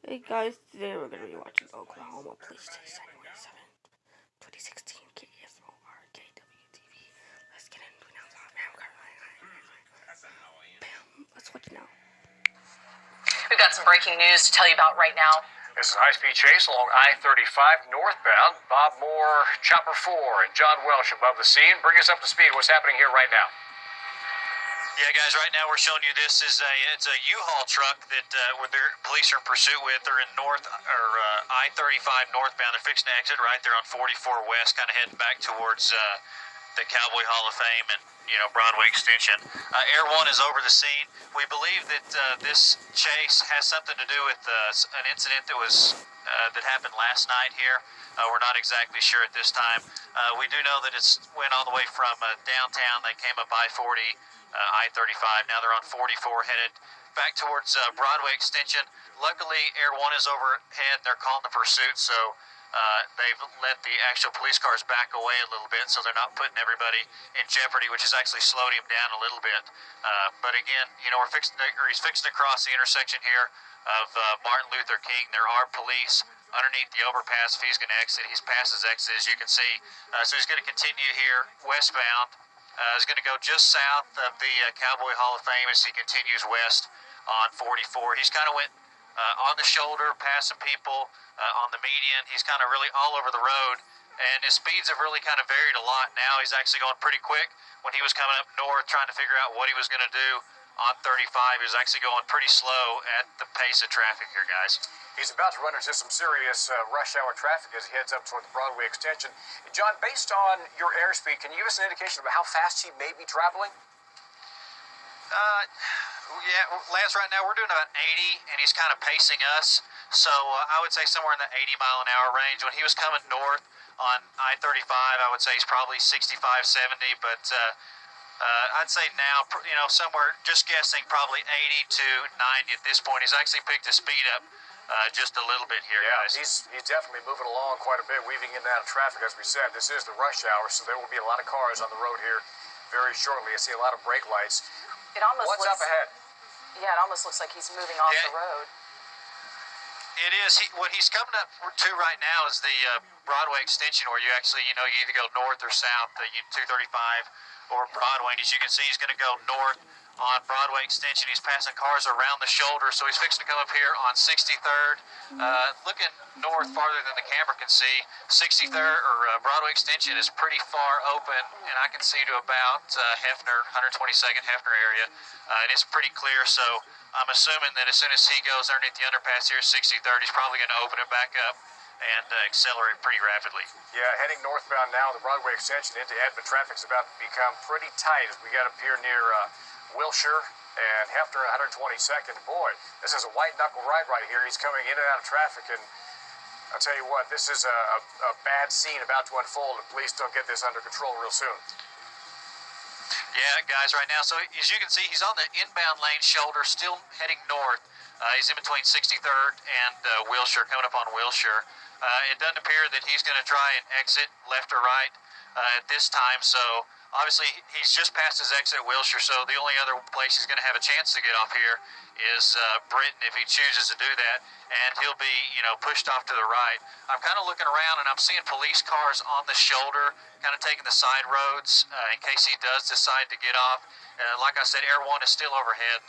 Hey guys, today we're going to be watching Oklahoma Police Chase January 7th, 2016, kfor kwtv. Let's get into it now. Bam, let's watch it now. We've got some breaking news to tell you about right now. This is a high-speed chase along I-35 northbound. Bob Moore, Chopper 4, and John Welsh above the scene. Bring us up to speed. What's happening here right now? Yeah, guys, right now we're showing you this is it's a U-Haul truck that where their police are in pursuit with. They're in I-35 northbound. They're fixing to exit right there on 44 West, kind of heading back towards the Cowboy Hall of Fame and Broadway Extension. Air 1 is over the scene. We believe that this chase has something to do with an incident that was that happened last night here. We're not exactly sure at this time. We do know that it's went all the way from downtown. They came up I-40. I-35. Now they're on 44 headed back towards Broadway Extension. Luckily, Air 1 is overhead. They're calling the pursuit, so they've let the actual police cars back away a little bit so they're not putting everybody in jeopardy, which has actually slowed him down a little bit. But again, he's fixing to cross the intersection here of Martin Luther King. There are police underneath the overpass if he's going to exit. He's past his exit, as you can see. So he's going to continue here westbound. Is going to go just south of the Cowboy Hall of Fame as he continues west on 44. He's kind of went on the shoulder, past some people on the median. He's kind of really all over the road, and his speeds have really kind of varied a lot. Now he's actually going pretty quick. When he was coming up north trying to figure out what he was going to do on 35, he was actually going pretty slow at the pace of traffic here, guys. He's about to run into some serious rush hour traffic as he heads up toward the Broadway Extension. John, based on your airspeed, can you give us an indication of how fast he may be traveling? Yeah, Lance, right now we're doing about 80, and he's kind of pacing us. So I would say somewhere in the 80-mile-an-hour range. When he was coming north on I-35, I would say he's probably 65, 70, but I'd say now, somewhere, just guessing, probably 80 to 90 at this point. He's actually picked his speed up just a little bit here, guys. He's definitely moving along quite a bit, weaving in and out of traffic, as we said. This is the rush hour, so there will be a lot of cars on the road here very shortly. I see a lot of brake lights. What's up ahead? Yeah, it almost looks like he's moving off the road. It is. What he's coming up to right now is the Broadway Extension, where you actually, you either go north or south, 235 or Broadway. And as you can see, he's going to go north on Broadway Extension. He's passing cars around the shoulder, so he's fixing to come up here on 63rd, looking north farther than the camera can see. 63rd or Broadway Extension is pretty far open, and I can see to about Hefner, 122nd Hefner area, and it's pretty clear. So I'm assuming that as soon as he goes underneath the underpass here, 63rd, he's probably going to open it back up and accelerate pretty rapidly. Yeah, heading northbound now, the Broadway Extension into Edmond. Traffic's about to become pretty tight as we get up here near Wilshire and Hefner, 122nd. Boy, this is a white-knuckle ride right here. He's coming in and out of traffic, and I'll tell you what, this is a bad scene about to unfold. If police don't get this under control real soon. Yeah, guys, right now, so as you can see, he's on the inbound lane shoulder, still heading north. He's in between 63rd and Wilshire, coming up on Wilshire. It doesn't appear that he's going to try and exit left or right at this time, so obviously he's just past his exit at Wilshire, so the only other place he's going to have a chance to get off here is Britain if he chooses to do that, and he'll be, pushed off to the right. I'm kind of looking around, and I'm seeing police cars on the shoulder, kind of taking the side roads in case he does decide to get off. Like I said, Air 1 is still overhead, and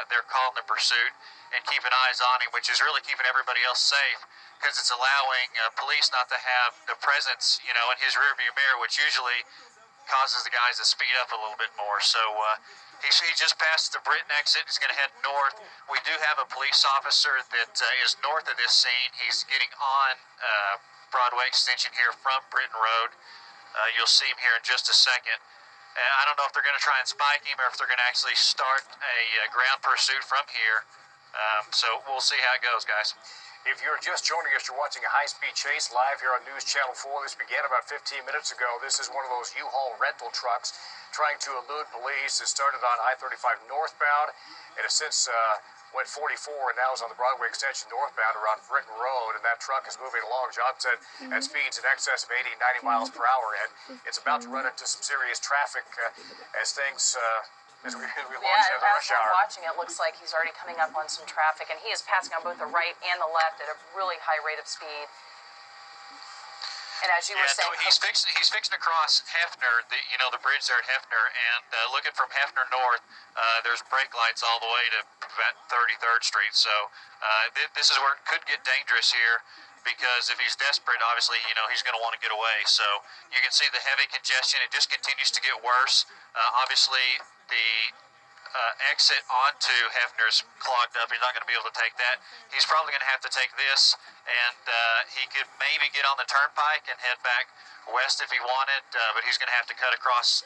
they're calling the pursuit and keeping eyes on him, which is really keeping everybody else safe, because it's allowing police not to have the presence, in his rearview mirror, which usually causes the guys to speed up a little bit more. So he just passed the Britain exit. He's going to head north. We do have a police officer that is north of this scene. He's getting on Broadway Extension here from Britain Road. You'll see him here in just a second. I don't know if they're going to try and spike him or if they're going to actually start a ground pursuit from here. So we'll see how it goes, guys. If you're just joining us, you're watching a high-speed chase live here on News Channel 4. This began about 15 minutes ago. This is one of those U-Haul rental trucks trying to elude police. It started on I-35 northbound. It has since went 44 and now is on the Broadway Extension northbound around Britain Road, and that truck is moving along, John said, at speeds in excess of 80, 90 miles per hour, and it's about to run into some serious traffic as things as we launch Yeah, into the as rush we're hour. watching, it looks like he's already coming up on some traffic, and he is passing on both the right and the left at a really high rate of speed. And as you were saying, no, he's fixing to cross Hefner, the bridge there at Hefner, and looking from Hefner north, there's brake lights all the way to about 33rd Street. So this is where it could get dangerous here, because if he's desperate, obviously, he's going to want to get away. So you can see the heavy congestion. It just continues to get worse. Obviously, the exit onto Hefner's clogged up. He's not going to be able to take that. He's probably going to have to take this, and he could maybe get on the turnpike and head back west if he wanted, but he's going to have to cut across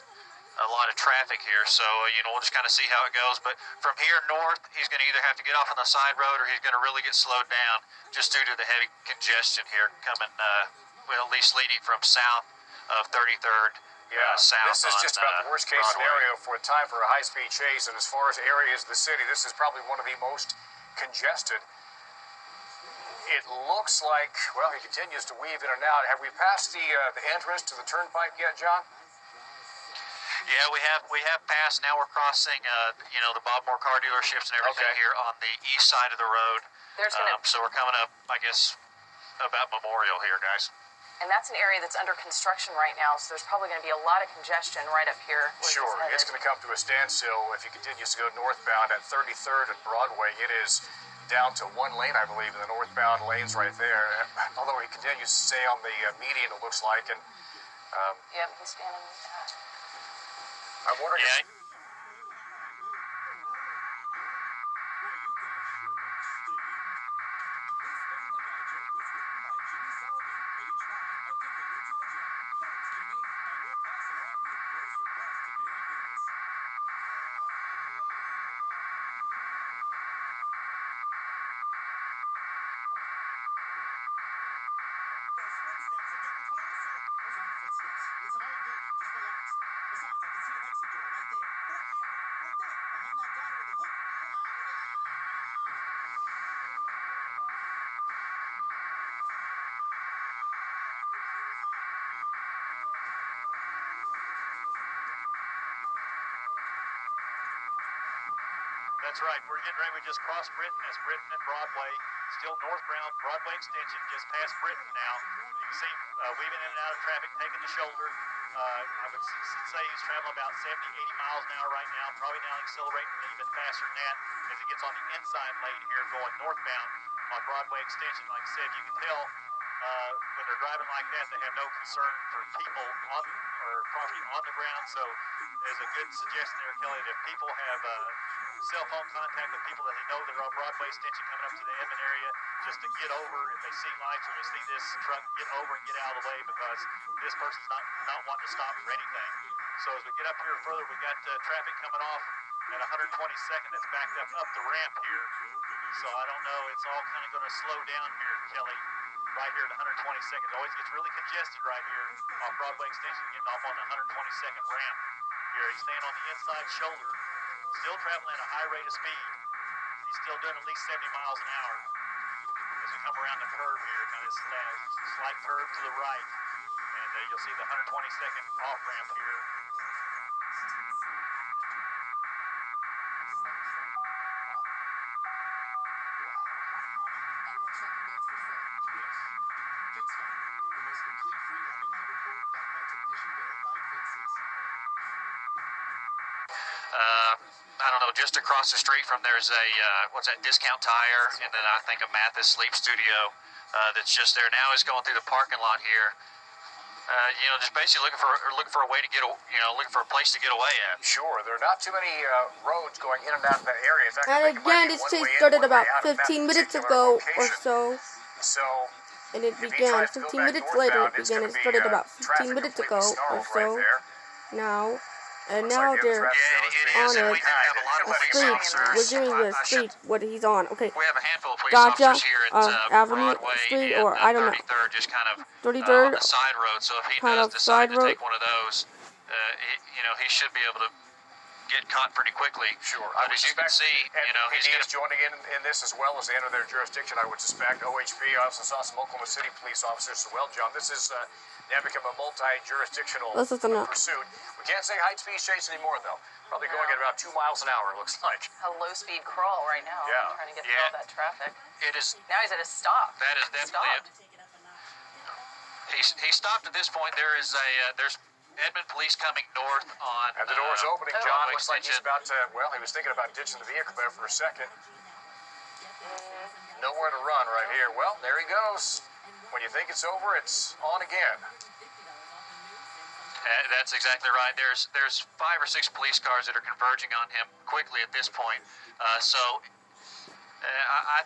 a lot of traffic here. So, we'll just kind of see how it goes. But from here north, he's going to either have to get off on the side road, or he's going to really get slowed down just due to the heavy congestion here coming, at least leading from south of 33rd. South. This is just about the worst case scenario for a time for a high-speed chase, and as far as areas of the city, this is probably one of the most congested. It looks like, well, he continues to weave in and out. Have we passed the entrance to the turnpike yet, John? Yeah, we have passed. Now we're crossing, the Bob Moore car dealerships and everything here on the east side of the road. So we're coming up, I guess, about Memorial here, guys. and that's an area that's under construction right now, so there's probably going to be a lot of congestion right up here. Sure, it's going to come to a standstill if he continues to go northbound at 33rd and Broadway. It is down to one lane, I believe, in the northbound lanes right there. Although he continues to stay on the median, it looks like. And yep, he's standing. I'm wondering. Yeah. That's right. We're getting ready. We just crossed Britain. That's Britain and Broadway. Still northbound. Broadway extension just past Britain now. You can see weaving in and out of traffic, taking the shoulder. I would say he's traveling about 70, 80 miles an hour right now. Probably now accelerating even faster than that as he gets on the inside lane here going northbound on Broadway extension. Like I said, you can tell when they're driving like that, they have no concern for people on or property on the ground. So there's a good suggestion there, Kelly, that if people have cell phone contact with people that they know that are on Broadway extension coming up to the Edmond area, just to get over if they see lights or they see this truck, get over and get out of the way, because this person's not wanting to stop for anything. So as we get up here further, we got traffic coming off at 122nd that's backed up the ramp here. So I don't know, it's all kind of going to slow down here, Kelly, right here at 122nd. It always gets really congested right here off Broadway extension, getting off on the 122nd ramp here. He's staying on the inside shoulder, still traveling at a high rate of speed. He's still doing at least 70 miles an hour as we come around the curve here, kind of slight curve to the right. And you'll see the 122nd off ramp here. I don't know, just across the street from there's a, Discount Tire, and then I think a Mathis Sleep Studio that's just there now. Is going through the parking lot here. Just basically looking for a way to get, looking for a place to get away at. Sure, there are not too many roads going in and out of that area. In fact, And again, this chase started about 15 minutes ago or so. And it began 15 minutes later. It started about 15 minutes ago or so. Now. And now they're on it. Street. We're doing the street. What he's on. Okay. We have a handful of police Gotcha. officers here at Avenue Broadway Street, and or I don't know. 33rd, just kind of 33rd, on the side road. So if he kind does of decide side to road. take one of those, he should be able to get caught pretty quickly. Sure. But as you can see, he's going to joining in this as well as they enter their jurisdiction, I would suspect. OHP, I also saw some Oklahoma City police officers as well, John. This is now become a multi-jurisdictional pursuit. We can't say high-speed chase anymore, though. Probably going at about 2 miles an hour, it looks like. A low-speed crawl right now. Yeah. Trying to get through all that traffic. It is. Now he's at a stop. That is definitely it. He stopped at this point. There's Edmond police coming north on. And the door's opening, John. Looks like he's extension. about to, well, he was thinking about ditching the vehicle there for a second. Nowhere to run right here. Well, there he goes. When you think it's over, it's on again. That's exactly right. There's 5 or 6 police cars that are converging on him quickly at this point. I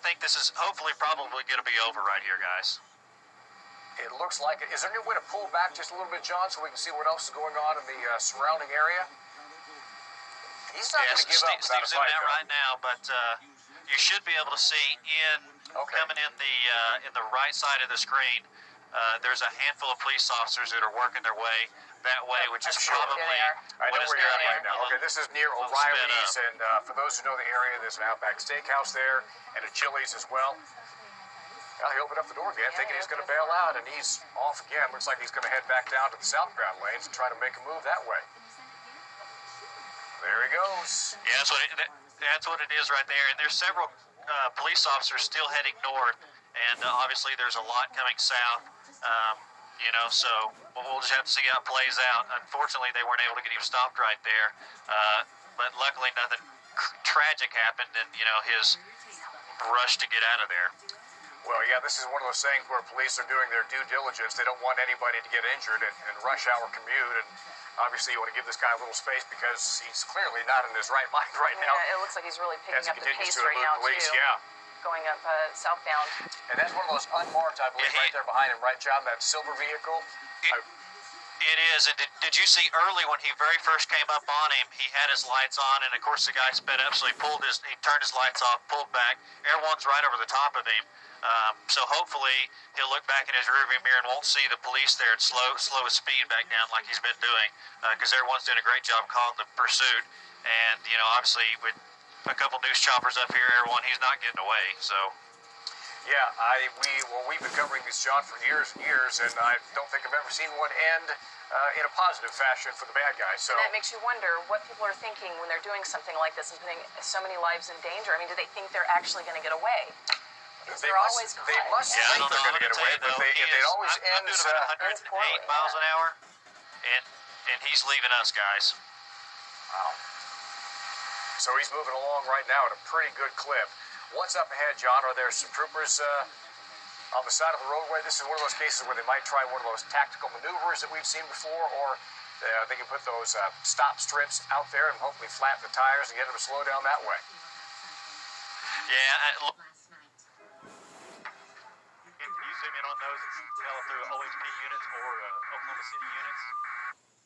think this is hopefully probably going to be over right here, guys. It looks like it. Is there any way to pull back just a little bit, John, so we can see what else is going on in the surrounding area? He's not going to give up without a Steve's zooming fight, out though. right now, but you should be able to see coming in the right side of the screen. There's a handful of police officers that are working their way that way, which is probably I know what is where you're at near right now. Okay, this is near O'Reilly's, and for those who know the area, there's an Outback Steakhouse there and a Chili's as well. Well, he opened up the door again, thinking he's going to bail out, and he's off again. Looks like he's going to head back down to the southbound lanes and try to make a move that way. There he goes. Yeah, that's what it is right there. And there's several police officers still heading north, and obviously there's a lot coming south. So we'll just have to see how it plays out. Unfortunately, they weren't able to get him stopped right there, but luckily nothing tragic happened, and his rush to get out of there. Well, yeah, this is one of those things where police are doing their due diligence. They don't want anybody to get injured in rush hour commute, and obviously you want to give this guy a little space because he's clearly not in his right mind right now. Yeah, it looks like he's really picking up the pace right now, police, too. yeah. Going up southbound. And that's one of those unmarked, I believe, right there behind him, right, John? That silver vehicle. It is, and did you see early when he very first came up on him, he had his lights on, and of course the guy sped up, so he turned his lights off, pulled back. Air One's right over the top of him, so hopefully he'll look back in his rearview mirror and won't see the police there and slow his speed back down like he's been doing, because Air One's doing a great job calling the pursuit, and obviously with a couple news choppers up here, Air One, he's not getting away, so. Yeah, we've been covering this, John, for years and years, and I don't think I've ever seen one end in a positive fashion for the bad guys. So and that makes you wonder what people are thinking when they're doing something like this and putting so many lives in danger. I mean, do they think they're actually going to get away? They must think they're going to get away, but it always ends. I'm doing 108 miles an hour, and he's leaving us, guys. Wow. So he's moving along right now at a pretty good clip. What's up ahead, John? Are there some troopers on the side of the roadway? This is one of those cases where they might try one of those tactical maneuvers that we've seen before, or they can put those stop strips out there and hopefully flatten the tires and get them to slow down that way. Yeah. Can you zoom in on those and tell if they're OHP units or Oklahoma City units?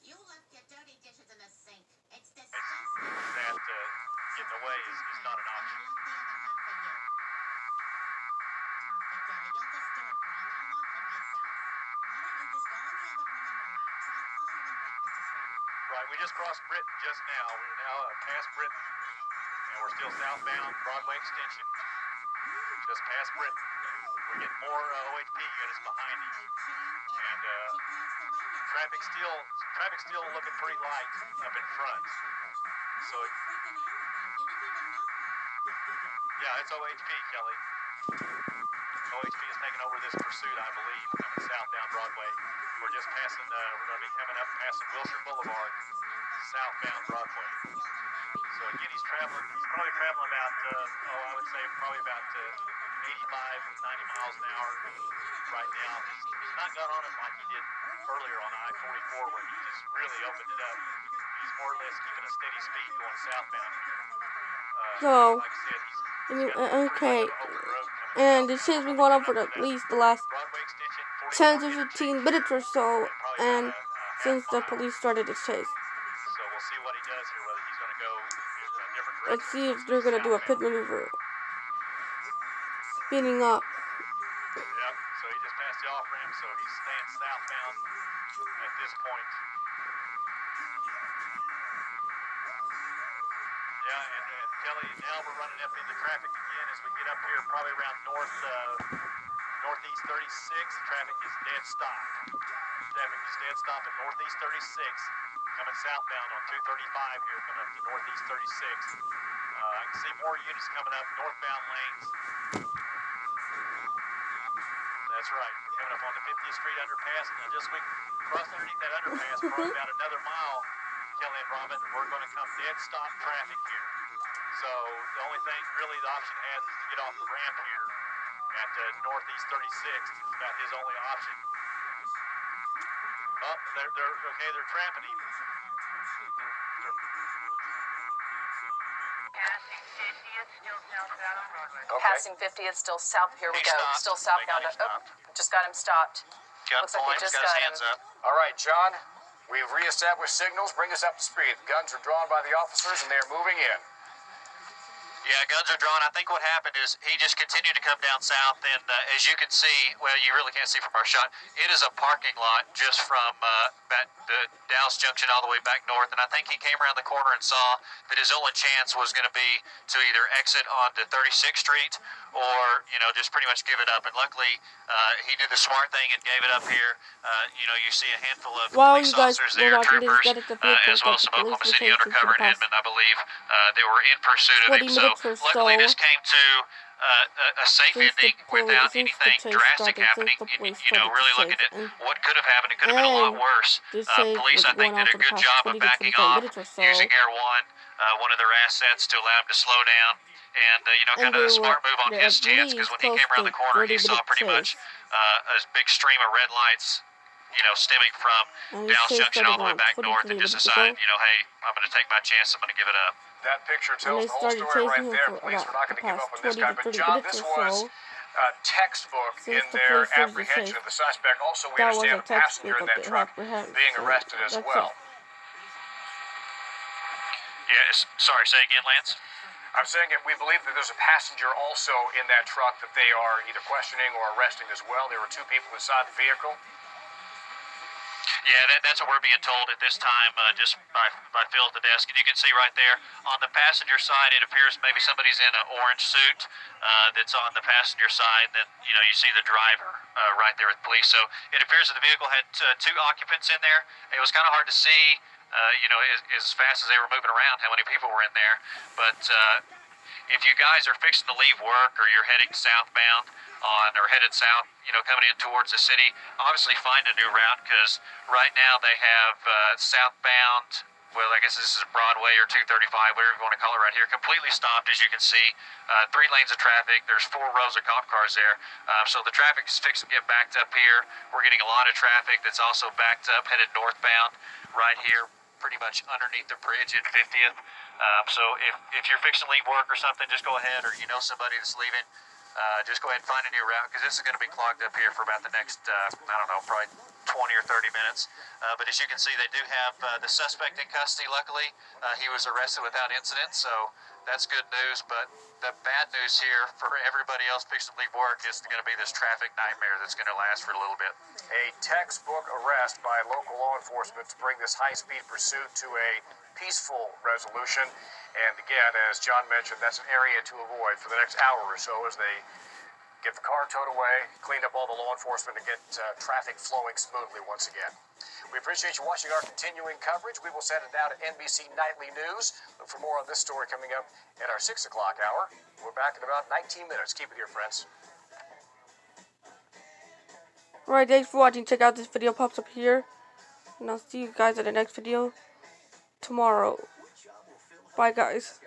You left your dirty dishes in the sink. It's disgusting. That getting away is not an option. Right, we just crossed Britain just now. We're now past Britain, and we're still southbound Broadway Extension. Just past Britain. We're getting more OHP units behind you, and traffic's still looking pretty light up in front. So, yeah, it's OHP, Kelly. OHP is taking over this pursuit, I believe, coming southbound Broadway. We're just passing, we're going to be coming up passing Wilshire Boulevard, southbound Broadway. So again, he's probably traveling about, I would say probably about 85, 90 miles an hour right now. He's not got on it like he did earlier on I-44 where he just really opened it up. He's more or less keeping a steady speed going southbound here. So, like I said, he's okay, and it says we've gone on for at least the last 10 to 15 minutes or so, and since the police started its chase. So we'll see what he does here, whether he's going to go a different direction. Let's see if they're going to do a pit maneuver. Spinning up. Yep, so he just passed the off-ramp, so he's staying southbound at this point. Yeah, and Kelly, now we're running up into traffic again as we get up here probably around northeast 36. Traffic is dead stop. Traffic is dead stop at northeast 36. coming southbound on 235 here, coming up to northeast 36th. I can see more units coming up northbound lanes. That's right. We're coming up on the 50th Street underpass. Now, just we cross underneath that underpass, probably about another mile, Kelly and Robin, we're going to come dead stop traffic here. So the only thing really the option has is to get off the ramp here at northeast 36th. It's about his only option. Oh, they're trapping him. Okay. Passing 50th, still south. Here we He go. stopped. Still southbound. They got him Just got him stopped. Gun Looks like point, he just got his got hands him. up. All right, John, we've reestablished signals. Bring us up to speed. The guns are drawn by the officers, and they're moving in. Yeah, guns are drawn. I think what happened is he just continued to come down south, and as you can see, well, you really can't see from our shot, it is a parking lot just from the Dallas Junction all the way back north, and I think he came around the corner and saw that his only chance was going to be to either exit onto 36th Street or, you know, just pretty much give it up, and luckily he did the smart thing and gave it up here. You know, you see a handful of While police you guys officers were there, watching this, troopers, get it to vehicle as well that as some the Oklahoma police City were undercover chasing and for the Edmond, I believe. They were in pursuit of 20 him, so minutes or luckily so this came to a safe since the ending without chase anything drastic started, happening. since the police You know, started really to looking chase, at and what could have happened, it could have been a lot worse. this chase Police, was I think, going did on a for the good past job 20 of to backing 25 off, minutes or so. using Air one of their assets to allow him to slow down. And, you know, kind of a smart move on his chance, because when he came around the corner, he saw pretty much a big stream of red lights, you know, stemming from Dallas Junction all the way back north, and just decided, you know, hey, I'm going to take my chance, I'm going to give it up. That picture And tells they the whole started story right chasing him there. for Police about are not the going to give past up on this 20 guy. to But 30 John, minutes this or was so. textbook Since in the their police started to apprehension chase. of the suspect. Also, we That was understand a a passenger textbook in of that the truck apprehension. being So arrested as that's well. Yes, sorry, say again, Lance? I'm saying that we believe that there's a passenger also in that truck that they are either questioning or arresting as well. There were two people inside the vehicle. Yeah, that's what we're being told at this time, just by Phil at the desk. And you can see right there on the passenger side, it appears maybe somebody's in an orange suit that's on the passenger side. Then, you know, you see the driver right there with police. So it appears that the vehicle had two occupants in there. It was kind of hard to see, you know, as fast as they were moving around, how many people were in there. But if you guys are fixing to leave work or you're heading southbound or headed south, you know, coming in towards the city, obviously find a new route, because right now they have southbound, well, I guess this is Broadway or 235, whatever you want to call it right here, completely stopped, as you can see. 3 lanes of traffic. There's 4 rows of cop cars there. So the traffic is fixing to get backed up here. We're getting a lot of traffic that's also backed up, headed northbound right here, pretty much underneath the bridge at 50th. So if you're fixing to leave work or something, just go ahead, or you know somebody that's leaving, just go ahead and find a new route, because this is going to be clogged up here for about the next, I don't know, probably 20 or 30 minutes. But as you can see, they do have the suspect in custody, luckily. He was arrested without incident, so that's good news. But the bad news here for everybody else fixing to leave work is going to be this traffic nightmare that's going to last for a little bit. A textbook arrest by local law enforcement to bring this high-speed pursuit to a peaceful resolution. And again, as John mentioned, that's an area to avoid for the next hour or so as they get the car towed away, clean up all the law enforcement, and get traffic flowing smoothly once again. We appreciate you watching our continuing coverage. We will send it now to NBC Nightly News. Look for more on this story coming up at our 6 o'clock hour. We're back in about 19 minutes. Keep it here, friends. Alright, thanks for watching. Check out this video, pops up here. And I'll see you guys in the next video tomorrow. Bye, guys.